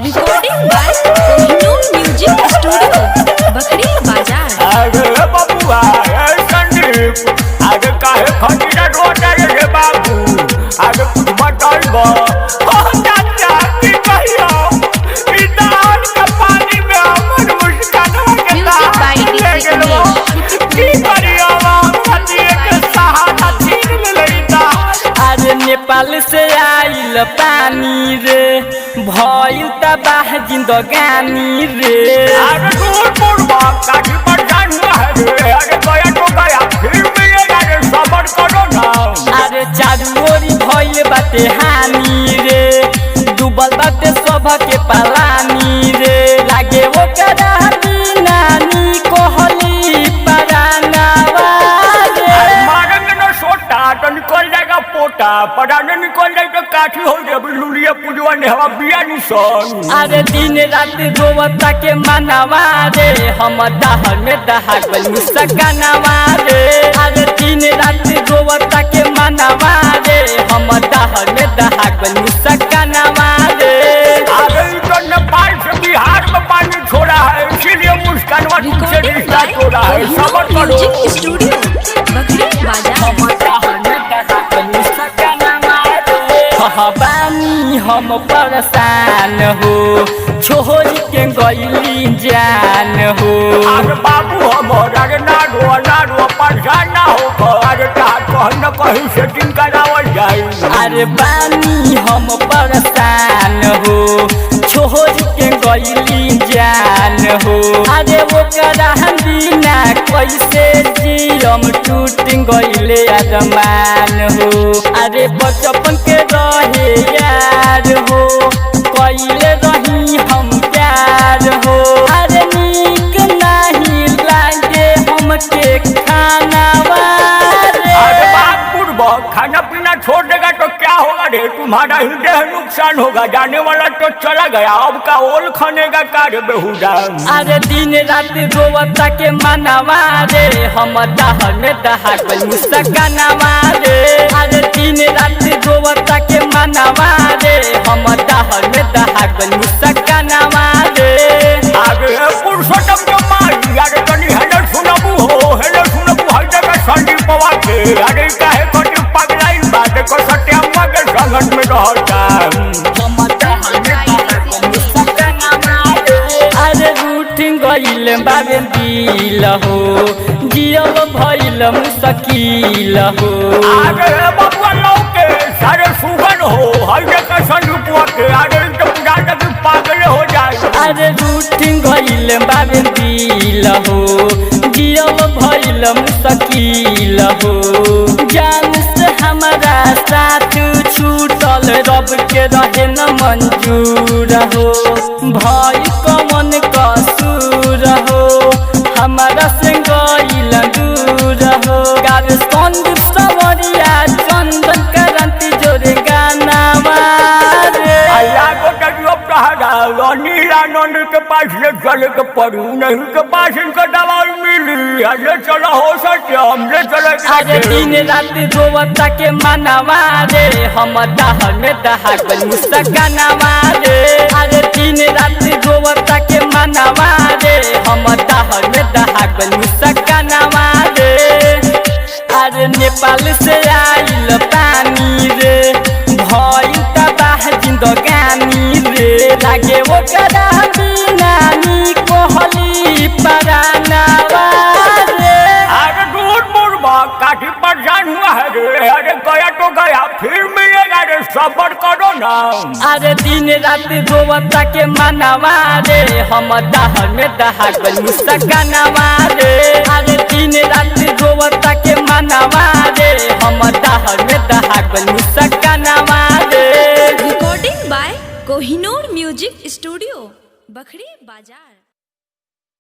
Recording by Kohinoor music studio Bakhri बाजार। अरे बबुआ संदीप आगे काहे खटीरा रोता रे बाबू आगे कुछ बताइबो चाचा की कहियो ई दान के पानी में हमर मुस्कान के म्यूजिक बाय डीजे उमेश। की करियो खटिए के सहारा छीन लेता। अरे नेपाल से आइल पानी रे भइल तबाह जिंदगानी रे। अरे दूर पूर्वा काठी पर जान हुआ है रे अरे गया तो गया फिर मिलेगा रे सबर करो ना। अरे चारू ओरी भइल बाटे हानि रे डूबल बाटे सब के पालानी रे लागे ओकरा नानी कोहली परानावा रे। मारेंगे ना सोटा तो निकल जाएगा पोटा पराने निकल जाए तो काठी हो जाए लुलिया पुजवा ने हवा बिया निशान। अरे दिन रात रोवता के मनावा रे हम दहर में दहा गल मुस्कानावा रे। अरे दिन रात रोवता के मनावा रे हम दहर में दहा गल मुस्कानावा रे। अरे तो नेपाल से बिहार में पानी छोड़ा है इसीलिए मुस्कानवा तुझसे रिश्ता छोड़ा है सबर करो। म्यूजिक स्टूडियो बखरी बाजार। बानी हम परेशान हो छोरी के गईली जान हो। अरे बाबू हमर अरे ना रो परेशान ना हो अरे कहीं न कहीं सेटिंग करावल जाए। अरे बानी हम परेशान हो छोरी के गईली जान हो। अरे ओकरा बिना कैसे जियम टूट गईले अरमान हो। अरे बचपन के रहे यार हो कैले रही हम प्यार हो। अरे नीक नहीं लागे हमके खाना अरे बाबू खाना पीना छोड़ देगा तो क्या होगा रे तुम्हारा हृदय नुकसान होगा जाने वाला तो चला गया अब का ओल खाने का कार्य बेहुदा। अरे दिन रात रोवता के मनावा रे हम दहर में दहा गल मुस्कानावा रे। अरे दिन रात रोवता के मनावा रे हम दहर में दहा गल मुस्कानावा रे। अरे पुरुषोत्तम जो मारी अरे तनी हेले सुनबू हो हेले सुनबू हर जगह संदीप पवा के अरे काहे कोटी पगलाइन बात को सत्यम्मा के संगत में रहता। अरे रूठ गईल बाबे दिल हो जियल भइल मुश्किल हो। अरे बबुआ लौके सारे सुगन हो हर जगह संदीप के अरे तो पूरा तक पागल हो जाए। अरे रूठ गईल बाबे दिल हो जियल भइल मुश्किल हो। जान से हमारा साथ छूटल रब के रहे न मंजूर हो। भाई कमन कसूर हो हमारा से गईल दूर हो। गार संदीप सवरिया चंदन करंती जोरे गाना रे। अल्लाह को तजब कहा नीलानंद के पास ले चले के पड़ू नहीं के पास इनका दवाई मिली अरे चला हो सके हमने चले। अरे दिन रात रोवता के मनावा रे हम दहर में दहा गल मुस्कानावा रे। अरे दिन रात रोवता के मनावा रे हम दहर में दहा गल मुस्कानावा रे। अरे नेपाल से आइल पानी रे भइल तबाह जिंदगानी रे लागे ओकरा नानी कोहली परानावा रे। अरे दूर मुड़वा काठी पर जान हुआ है रे अरे गया तो गया फिर मिलेगा रे सबर करो ना। अरे दिन रात रोवता के मनावा रे हम दहर में दहा गल मुस्कानावा रे। अरे दिन रात रोवता के मनावा रे हम दहर में दहा गल मुस्कानावा रे। Recording by Kohinoor music studio Bakhri बाजार।